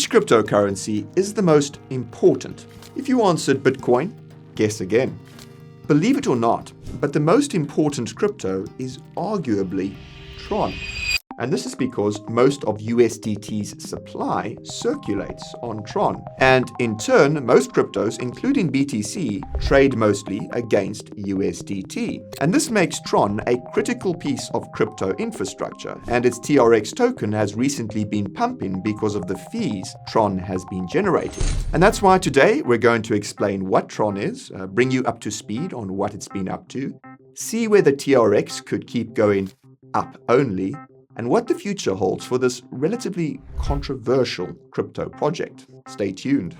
Which cryptocurrency is the most important? If you answered Bitcoin, guess again. Believe it or not, but the most important crypto is arguably Tron. And this is because most of USDT's supply circulates on Tron. And in turn, most cryptos, including BTC, trade mostly against USDT. And this makes Tron a critical piece of crypto infrastructure. And its TRX token has recently been pumping because of the fees Tron has been generating. And that's why today we're going to explain what Tron is, bring you up to speed on what it's been up to, see where the TRX could keep going up only, and what the future holds for this relatively controversial crypto project. Stay tuned.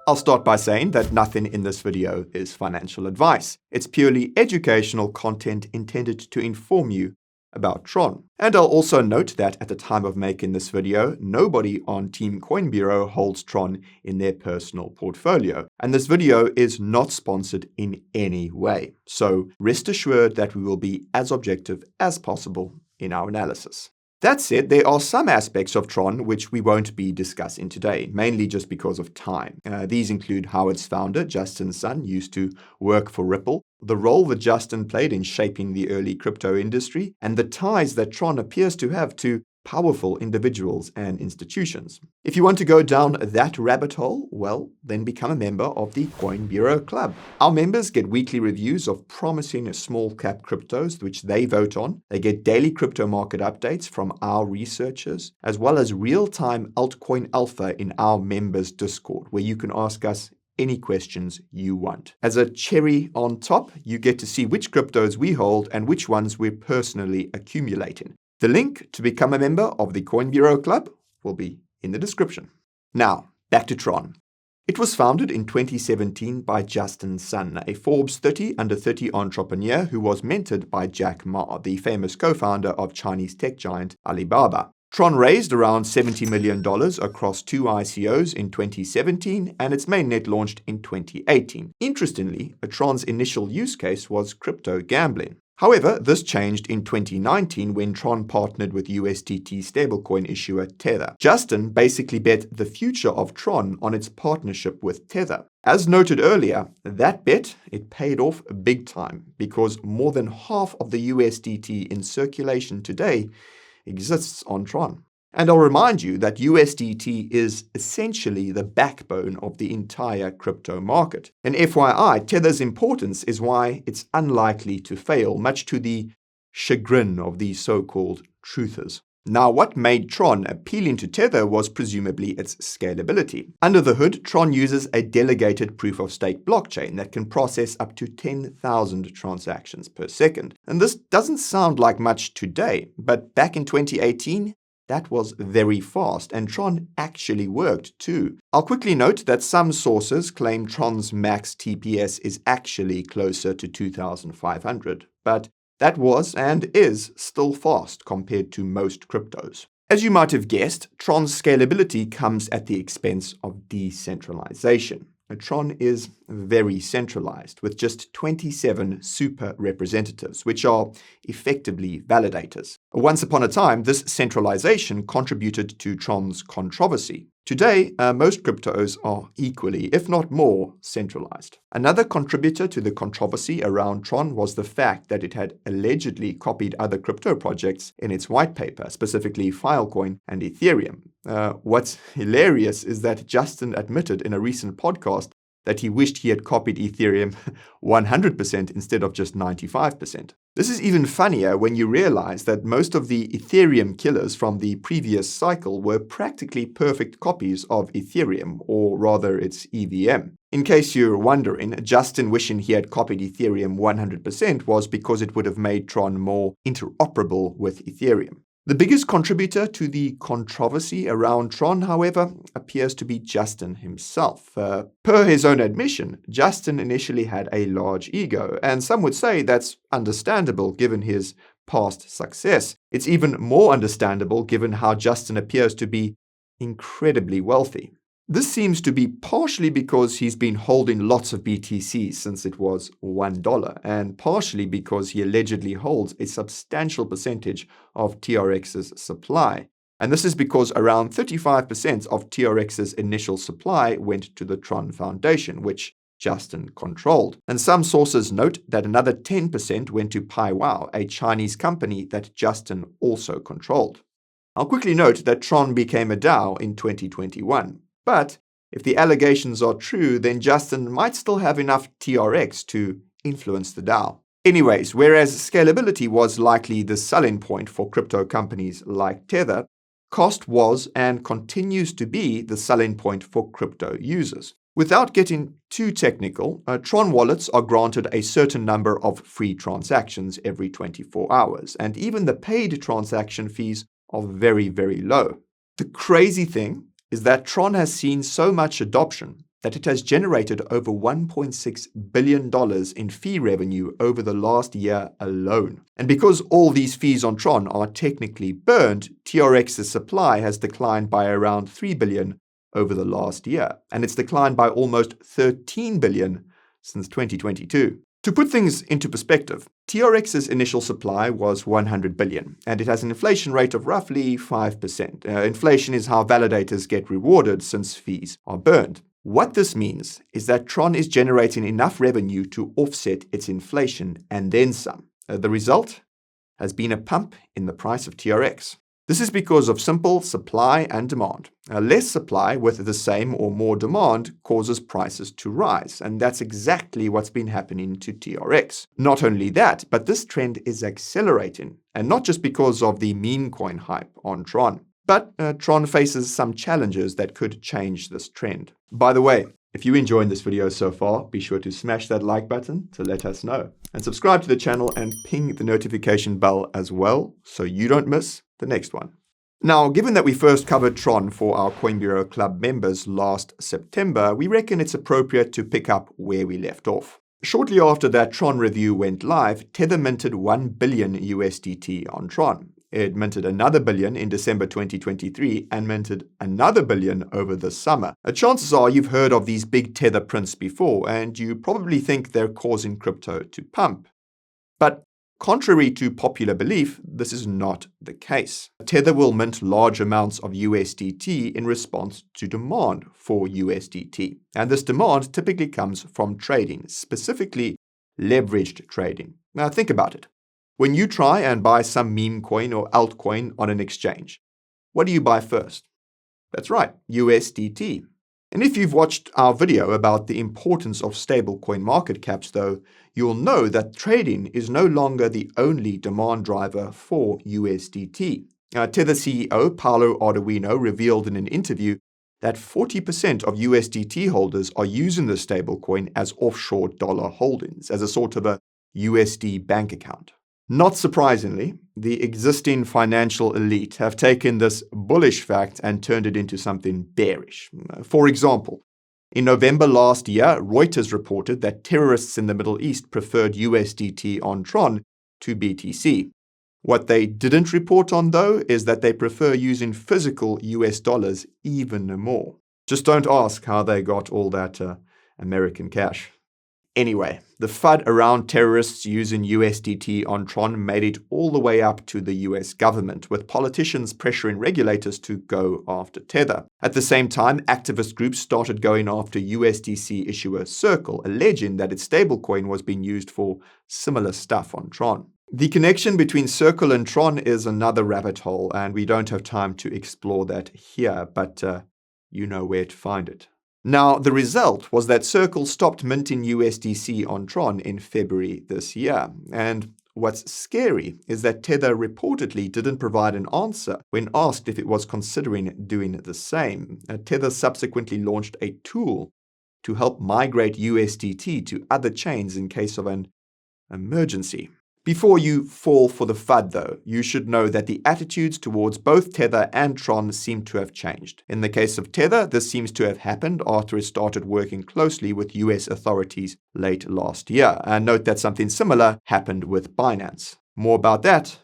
I'll start by saying that nothing in this video is financial advice. It's purely educational content intended to inform you about Tron. And I'll also note that at the time of making this video, nobody on Team Coin Bureau holds Tron in their personal portfolio. And this video is not sponsored in any way. So rest assured that we will be as objective as possible in our analysis. That said, there are some aspects of Tron which we won't be discussing today, mainly just because of time. These include how its founder, Justin Sun, used to work for Ripple, the role that Justin played in shaping the early crypto industry, and the ties that Tron appears to have to powerful individuals and institutions. If you want to go down that rabbit hole, well, then become a member of the Coin Bureau Club. Our members get weekly reviews of promising small cap cryptos, which they vote on. They get daily crypto market updates from our researchers, as well as real-time altcoin alpha in our members Discord, where you can ask us any questions you want. As a cherry on top, you get to see which cryptos we hold and which ones we're personally accumulating. The link to become a member of the Coin Bureau Club will be in the description. Now, back to Tron. It was founded in 2017 by Justin Sun, a Forbes 30 under 30 entrepreneur who was mentored by Jack Ma, the famous co-founder of Chinese tech giant Alibaba. Tron raised around $70 million across 2 ICOs in 2017, and its mainnet launched in 2018. Interestingly, Tron's initial use case was crypto gambling. However, this changed in 2019 when Tron partnered with USDT stablecoin issuer Tether. Justin basically bet the future of Tron on its partnership with Tether. As noted earlier, that bet, it paid off big time because more than half of the USDT in circulation today exists on Tron. And I'll remind you that USDT is essentially the backbone of the entire crypto market. And FYI, Tether's importance is why it's unlikely to fail, much to the chagrin of these so-called truthers. Now, what made Tron appealing to Tether was presumably its scalability. Under the hood, Tron uses a delegated proof-of-stake blockchain that can process up to 10,000 transactions per second. And this doesn't sound like much today, but back in 2018, that was very fast, and Tron actually worked too. I'll quickly note that some sources claim Tron's max TPS is actually closer to 2,500, but that was and is still fast compared to most cryptos. As you might have guessed, Tron's scalability comes at the expense of decentralization. Tron is very centralized, with just 27 super representatives, which are effectively validators. Once upon a time, this centralization contributed to Tron's controversy. Today, most cryptos are equally, if not more, centralized. Another contributor to the controversy around Tron was the fact that it had allegedly copied other crypto projects in its white paper, specifically Filecoin and Ethereum. What's hilarious is that Justin admitted in a recent podcast that he wished he had copied Ethereum 100% instead of just 95%. This is even funnier when you realize that most of the Ethereum killers from the previous cycle were practically perfect copies of Ethereum, or rather its EVM. In case you're wondering, Justin wishing he had copied Ethereum 100% was because it would have made Tron more interoperable with Ethereum. The biggest contributor to the controversy around Tron, however, appears to be Justin himself. Per his own admission, Justin initially had a large ego, and some would say that's understandable given his past success. It's even more understandable given how Justin appears to be incredibly wealthy. This seems to be partially because he's been holding lots of BTC since it was $1, and partially because he allegedly holds a substantial percentage of TRX's supply. And this is because around 35% of TRX's initial supply went to the Tron Foundation, which Justin controlled. And some sources note that another 10% went to PaiWao, a Chinese company that Justin also controlled. I'll quickly note that Tron became a DAO in 2021, but if the allegations are true, then Justin might still have enough TRX to influence the DAO. Anyways, whereas scalability was likely the selling point for crypto companies like Tether, cost was and continues to be the selling point for crypto users. Without getting too technical, Tron wallets are granted a certain number of free transactions every 24 hours, and even the paid transaction fees are very, very low. The crazy thing is that Tron has seen so much adoption that it has generated over $1.6 billion in fee revenue over the last year alone. And because all these fees on Tron are technically burned, TRX's supply has declined by around $3 billion over the last year, and it's declined by almost $13 billion since 2022. To put things into perspective, TRX's initial supply was 100 billion, and it has an inflation rate of roughly 5%. Inflation is how validators get rewarded since fees are burned. What this means is that Tron is generating enough revenue to offset its inflation and then some. The result has been a pump in the price of TRX. This is because of simple supply and demand. Less supply with the same or more demand causes prices to rise, and that's exactly what's been happening to TRX. Not only that, but this trend is accelerating, and not just because of the meme coin hype on Tron. But Tron faces some challenges that could change this trend. By the way, if you enjoyed this video so far, be sure to smash that like button to let us know. And subscribe to the channel and ping the notification bell as well, so you don't miss the next one. Now, given that we first covered Tron for our Coin Bureau Club members last September, we reckon it's appropriate to pick up where we left off. Shortly after that Tron review went live, Tether minted 1 billion USDT on Tron. It minted another billion in December 2023 and minted another billion over the summer. Chances are you've heard of these big Tether prints before, and you probably think they're causing crypto to pump. But contrary to popular belief, this is not the case. Tether will mint large amounts of USDT in response to demand for USDT. And this demand typically comes from trading, specifically leveraged trading. Now think about it. When you try and buy some meme coin or altcoin on an exchange, what do you buy first? That's right, USDT. And if you've watched our video about the importance of stablecoin market caps, though, you'll know that trading is no longer the only demand driver for USDT. Tether CEO Paolo Ardoino revealed in an interview that 40% of USDT holders are using the stablecoin as offshore dollar holdings, as a sort of a USD bank account. Not surprisingly, the existing financial elite have taken this bullish fact and turned it into something bearish. For example, in November last year, Reuters reported that terrorists in the Middle East preferred USDT on Tron to BTC. What they didn't report on, though, is that they prefer using physical US dollars even more. Just don't ask how they got all that American cash. Anyway, the FUD around terrorists using USDT on Tron made it all the way up to the US government, with politicians pressuring regulators to go after Tether. At the same time, activist groups started going after USDC issuer Circle, alleging that its stablecoin was being used for similar stuff on Tron. The connection between Circle and Tron is another rabbit hole, and we don't have time to explore that here, but you know where to find it. Now, the result was that Circle stopped minting USDC on Tron in February this year. And what's scary is that Tether reportedly didn't provide an answer when asked if it was considering doing the same. Tether subsequently launched a tool to help migrate USDT to other chains in case of an emergency. Before you fall for the FUD, though, you should know that the attitudes towards both Tether and Tron seem to have changed. In the case of Tether, this seems to have happened after it started working closely with US authorities late last year. And note that something similar happened with Binance. More about that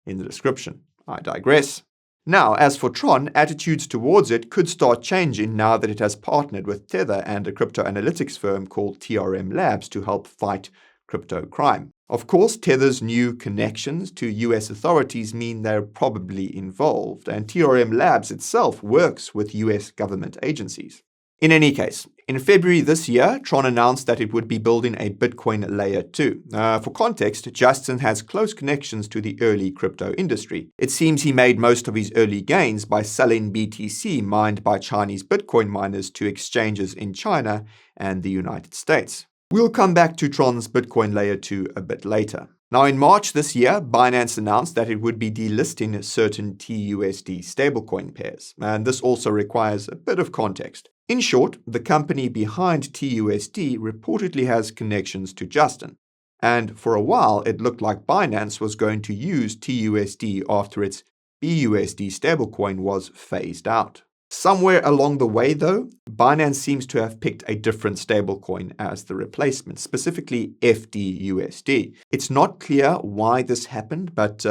in the description. I digress. Now, as for Tron, attitudes towards it could start changing now that it has partnered with Tether and a crypto analytics firm called TRM Labs to help fight crypto crime. Of course, Tether's new connections to US authorities mean they're probably involved, and TRM Labs itself works with US government agencies. In any case, in February this year, Tron announced that it would be building a Bitcoin Layer 2. For context, Justin has close connections to the early crypto industry. It seems he made most of his early gains by selling BTC mined by Chinese Bitcoin miners to exchanges in China and the United States. We'll come back to Tron's Bitcoin Layer 2 a bit later. Now, in March this year, Binance announced that it would be delisting certain TUSD stablecoin pairs, and this also requires a bit of context. In short, the company behind TUSD reportedly has connections to Justin, and for a while it looked like Binance was going to use TUSD after its BUSD stablecoin was phased out. Somewhere along the way, though, Binance seems to have picked a different stablecoin as the replacement, specifically FDUSD. It's not clear why this happened, but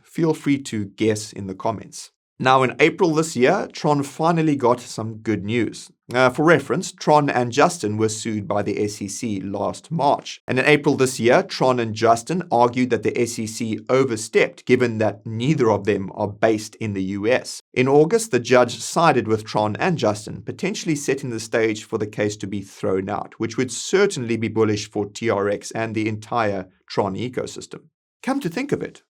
feel free to guess in the comments. Now, in April this year, Tron finally got some good news. For reference, Tron and Justin were sued by the SEC last March. And in April this year, Tron and Justin argued that the SEC overstepped, given that neither of them are based in the US. In August, the judge sided with Tron and Justin, potentially setting the stage for the case to be thrown out, which would certainly be bullish for TRX and the entire Tron ecosystem. Come to think of it,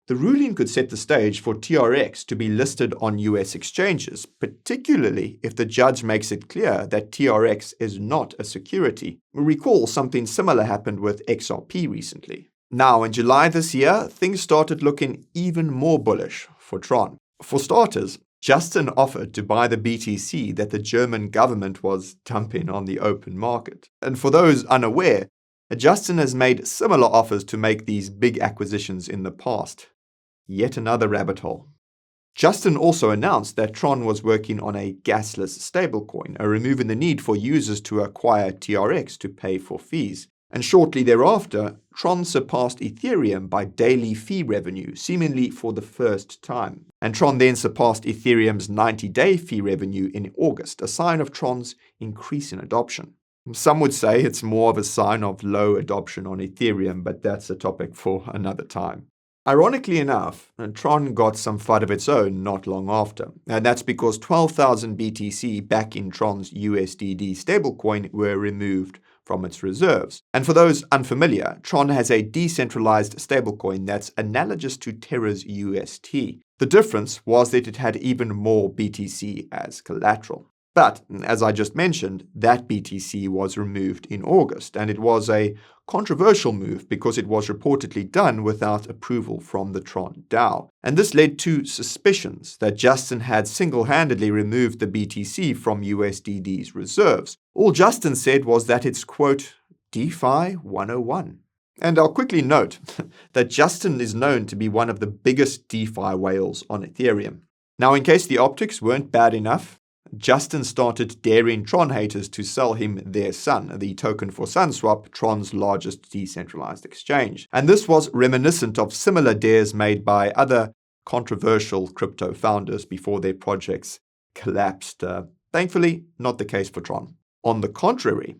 the ruling could set the stage for TRX to be listed on US exchanges, particularly if the judge makes it clear that TRX is not a security. Recall something similar happened with XRP recently. Now, in July this year, things started looking even more bullish for Tron. For starters, Justin offered to buy the BTC that the German government was dumping on the open market. And for those unaware, Justin has made similar offers to make these big acquisitions in the past. Yet another rabbit hole. Justin also announced that Tron was working on a gasless stablecoin, removing the need for users to acquire TRX to pay for fees. And shortly thereafter, Tron surpassed Ethereum by daily fee revenue, seemingly for the first time. And Tron then surpassed Ethereum's 90-day fee revenue in August, a sign of Tron's increasing adoption. Some would say it's more of a sign of low adoption on Ethereum, but that's a topic for another time. Ironically enough, Tron got some FUD of its own not long after, and that's because 12,000 BTC back in Tron's USDD stablecoin were removed from its reserves. And for those unfamiliar, Tron has a decentralized stablecoin that's analogous to Terra's UST. The difference was that it had even more BTC as collateral. But, as I just mentioned, that BTC was removed in August, and it was a controversial move because it was reportedly done without approval from the Tron DAO. And this led to suspicions that Justin had single-handedly removed the BTC from USDD's reserves. All Justin said was that it's, quote, DeFi 101. And I'll quickly note that Justin is known to be one of the biggest DeFi whales on Ethereum. Now, in case the optics weren't bad enough, Justin started daring Tron haters to sell him their Sun, the token for SunSwap, Tron's largest decentralized exchange. And this was reminiscent of similar dares made by other controversial crypto founders before their projects collapsed. Thankfully, not the case for Tron. On the contrary,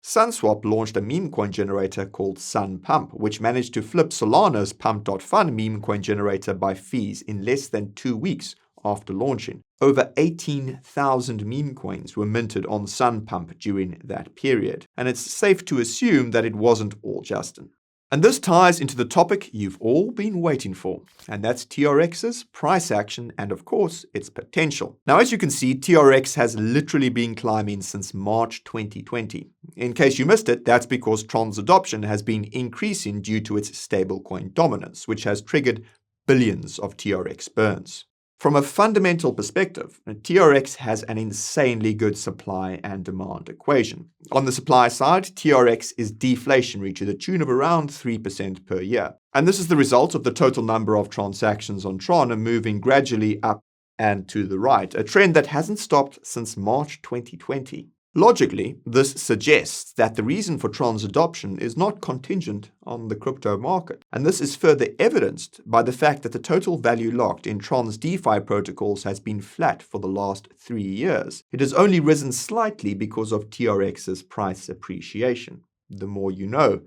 SunSwap launched a meme coin generator called SunPump, which managed to flip Solana's Pump.Fun meme coin generator by fees in less than 2 weeks after launching. Over 18,000 meme coins were minted on SunPump during that period, and it's safe to assume that it wasn't all Justin. And this ties into the topic you've all been waiting for, and that's TRX's price action and, of course, its potential. Now, as you can see, TRX has literally been climbing since March 2020. In case you missed it, that's because Tron's adoption has been increasing due to its stablecoin dominance, which has triggered billions of TRX burns. From a fundamental perspective, TRX has an insanely good supply and demand equation. On the supply side, TRX is deflationary to the tune of around 3% per year. And this is the result of the total number of transactions on Tron moving gradually up and to the right, a trend that hasn't stopped since March 2020. Logically, this suggests that the reason for Tron's adoption is not contingent on the crypto market. And this is further evidenced by the fact that the total value locked in Tron's DeFi protocols has been flat for the last 3 years. It has only risen slightly because of TRX's price appreciation. The more you know,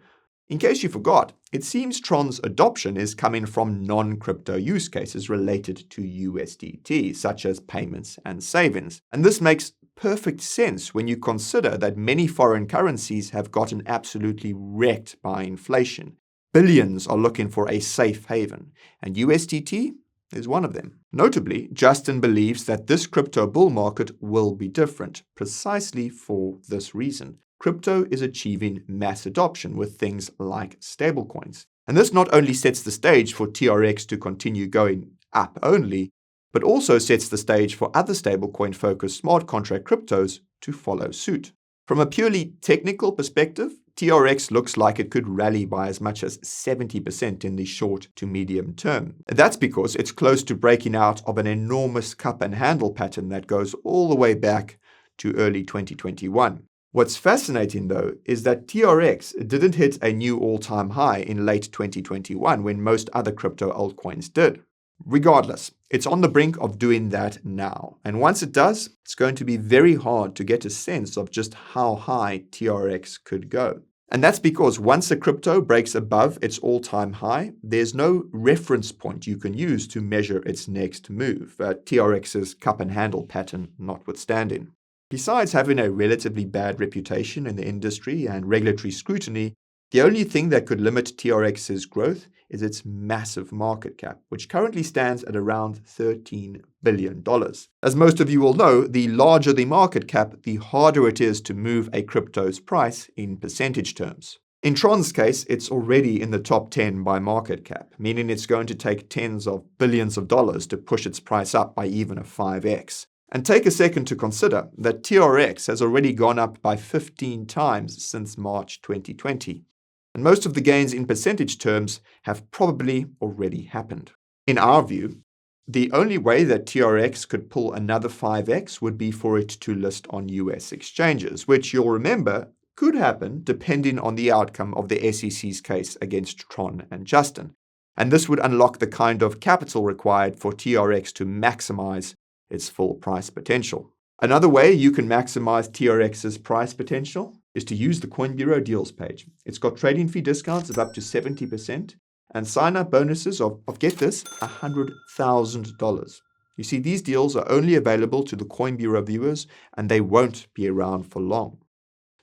In case you forgot, it seems Tron's adoption is coming from non-crypto use cases related to USDT, such as payments and savings. And this makes perfect sense when you consider that many foreign currencies have gotten absolutely wrecked by inflation. Billions are looking for a safe haven, and USDT is one of them. Notably, Justin believes that this crypto bull market will be different, precisely for this reason. Crypto is achieving mass adoption with things like stablecoins. And this not only sets the stage for TRX to continue going up only, but also sets the stage for other stablecoin-focused smart contract cryptos to follow suit. From a purely technical perspective, TRX looks like it could rally by as much as 70% in the short to medium term. That's because it's close to breaking out of an enormous cup and handle pattern that goes all the way back to early 2021. What's fascinating, though, is that TRX didn't hit a new all-time high in late 2021 when most other crypto altcoins did. Regardless, it's on the brink of doing that now. And once it does, it's going to be very hard to get a sense of just how high TRX could go. And that's because once a crypto breaks above its all-time high, there's no reference point you can use to measure its next move, TRX's cup and handle pattern notwithstanding. Besides having a relatively bad reputation in the industry and regulatory scrutiny, the only thing that could limit TRX's growth is its massive market cap, which currently stands at around $13 billion. As most of you will know, the larger the market cap, the harder it is to move a crypto's price in percentage terms. In Tron's case, it's already in the top 10 by market cap, meaning it's going to take tens of billions of dollars to push its price up by even a 5x. And take a second to consider that TRX has already gone up by 15 times since March 2020. And most of the gains in percentage terms have probably already happened. In our view, the only way that TRX could pull another 5x would be for it to list on US exchanges, which you'll remember could happen depending on the outcome of the SEC's case against Tron and Justin. And this would unlock the kind of capital required for TRX to maximize its full price potential. Another way you can maximize TRX's price potential is to use the Coin Bureau deals page. It's got trading fee discounts of up to 70% and sign-up bonuses of get this, $100,000. You see, these deals are only available to the Coin Bureau viewers and they won't be around for long.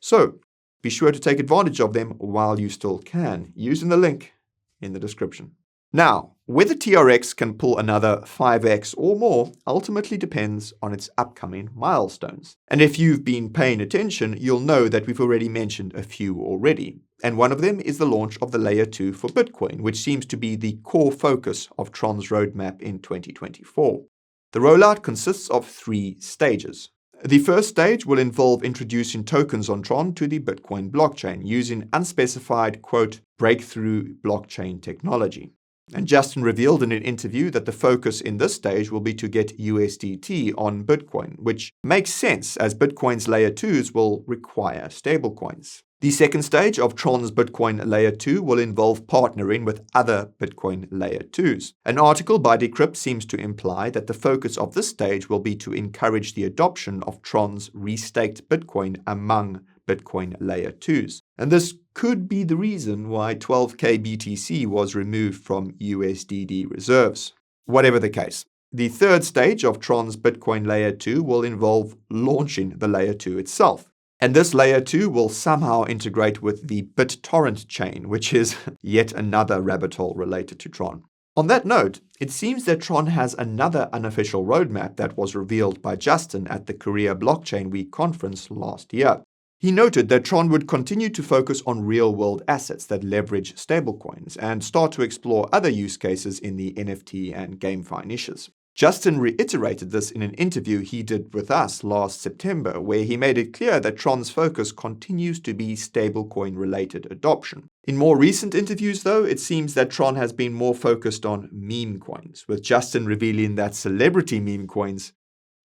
So, be sure to take advantage of them while you still can, using the link in the description. Now, whether TRX can pull another 5x or more ultimately depends on its upcoming milestones. And if you've been paying attention, you'll know that we've already mentioned a few already. And one of them is the launch of the Layer 2 for Bitcoin, which seems to be the core focus of Tron's roadmap in 2024. The rollout consists of 3 stages. The first stage will involve introducing tokens on Tron to the Bitcoin blockchain using unspecified, quote, breakthrough blockchain technology. And Justin revealed in an interview that the focus in this stage will be to get USDT on Bitcoin, which makes sense as Bitcoin's Layer 2s will require stablecoins. The second stage of Tron's Bitcoin Layer 2 will involve partnering with other Bitcoin Layer 2s. An article by Decrypt seems to imply that the focus of this stage will be to encourage the adoption of Tron's restaked Bitcoin among Bitcoin Layer 2s. And this could be the reason why 12K BTC was removed from USDD reserves. Whatever the case, the third stage of Tron's Bitcoin Layer 2 will involve launching the Layer 2 itself. And this Layer 2 will somehow integrate with the BitTorrent chain, which is yet another rabbit hole related to Tron. On that note, it seems that Tron has another unofficial roadmap that was revealed by Justin at the Korea Blockchain Week conference last year. He noted that Tron would continue to focus on real-world assets that leverage stablecoins and start to explore other use cases in the NFT and GameFi niches. Justin reiterated this in an interview he did with us last September, where he made it clear that Tron's focus continues to be stablecoin-related adoption. In more recent interviews, though, it seems that Tron has been more focused on meme coins, with Justin revealing that celebrity meme coins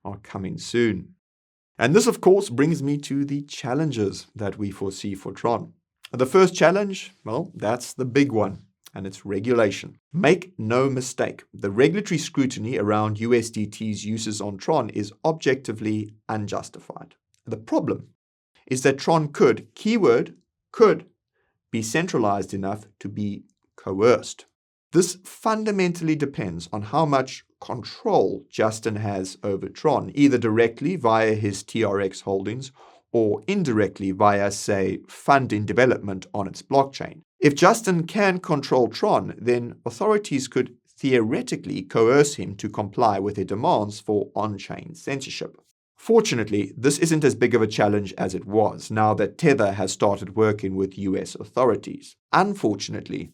are coming soon. And this, of course, brings me to the challenges that we foresee for Tron. The first challenge, well, that's the big one, and it's regulation. Make no mistake, the regulatory scrutiny around USDT's uses on Tron is objectively unjustified. The problem is that Tron could, keyword could, be centralized enough to be coerced. This fundamentally depends on how much control Justin has over Tron, either directly via his TRX holdings or indirectly via, say, fund in development on its blockchain. If Justin can control Tron, then authorities could theoretically coerce him to comply with their demands for on-chain censorship. Fortunately, this isn't as big of a challenge as it was now that Tether has started working with US authorities. Unfortunately,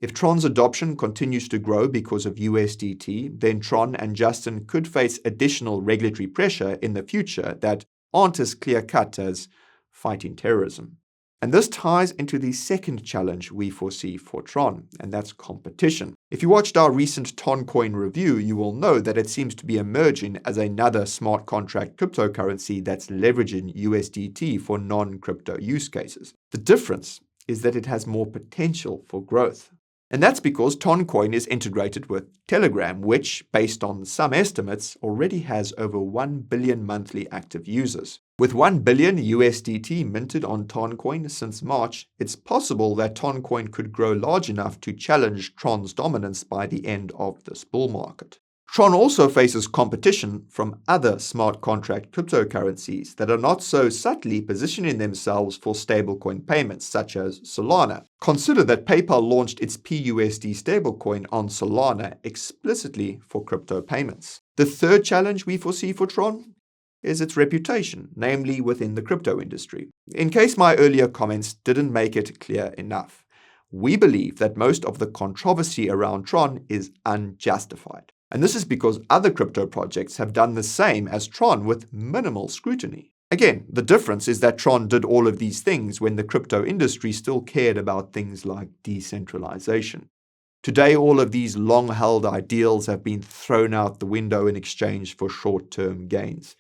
if Tron's adoption continues to grow because of USDT, then Tron and Justin could face additional regulatory pressure in the future that aren't as clear-cut as fighting terrorism. And this ties into the second challenge we foresee for Tron, and that's competition. If you watched our recent Toncoin review, you will know that it seems to be emerging as another smart contract cryptocurrency that's leveraging USDT for non-crypto use cases. The difference is that it has more potential for growth. And that's because Toncoin is integrated with Telegram, which, based on some estimates, already has over 1 billion monthly active users. With 1 billion USDT minted on Toncoin since March, it's possible that Toncoin could grow large enough to challenge Tron's dominance by the end of this bull market. Tron also faces competition from other smart contract cryptocurrencies that are not so subtly positioning themselves for stablecoin payments, such as Solana. Consider that PayPal launched its PUSD stablecoin on Solana explicitly for crypto payments. The third challenge we foresee for Tron is its reputation, namely within the crypto industry. In case my earlier comments didn't make it clear enough, we believe that most of the controversy around Tron is unjustified. And this is because other crypto projects have done the same as Tron with minimal scrutiny. Again, the difference is that Tron did all of these things when the crypto industry still cared about things like decentralization. Today, all of these long-held ideals have been thrown out the window in exchange for short-term gains.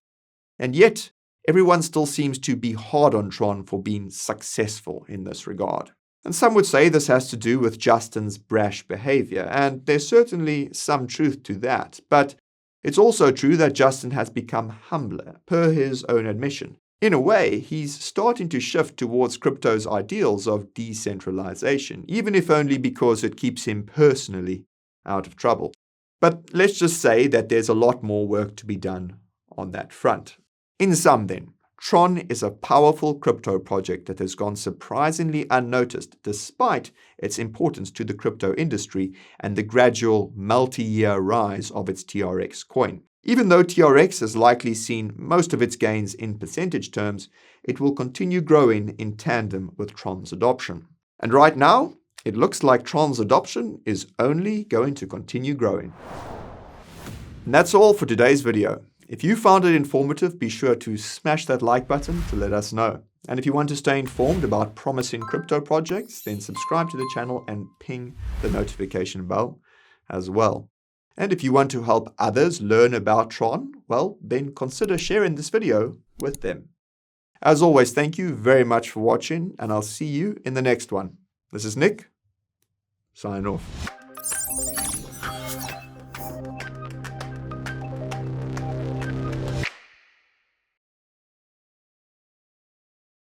And yet, everyone still seems to be hard on Tron for being successful in this regard. And some would say this has to do with Justin's brash behavior, and there's certainly some truth to that. But it's also true that Justin has become humbler, per his own admission. In a way, he's starting to shift towards crypto's ideals of decentralization, even if only because it keeps him personally out of trouble. But let's just say that there's a lot more work to be done on that front. In sum then, Tron is a powerful crypto project that has gone surprisingly unnoticed despite its importance to the crypto industry and the gradual multi-year rise of its TRX coin. Even though TRX has likely seen most of its gains in percentage terms, it will continue growing in tandem with Tron's adoption. And right now, it looks like Tron's adoption is only going to continue growing. And that's all for today's video. If you found it informative, be sure to smash that like button to let us know. And if you want to stay informed about promising crypto projects, then subscribe to the channel and ping the notification bell as well. And if you want to help others learn about Tron, well, then consider sharing this video with them. As always, thank you very much for watching, and I'll see you in the next one. This is Nick, sign off.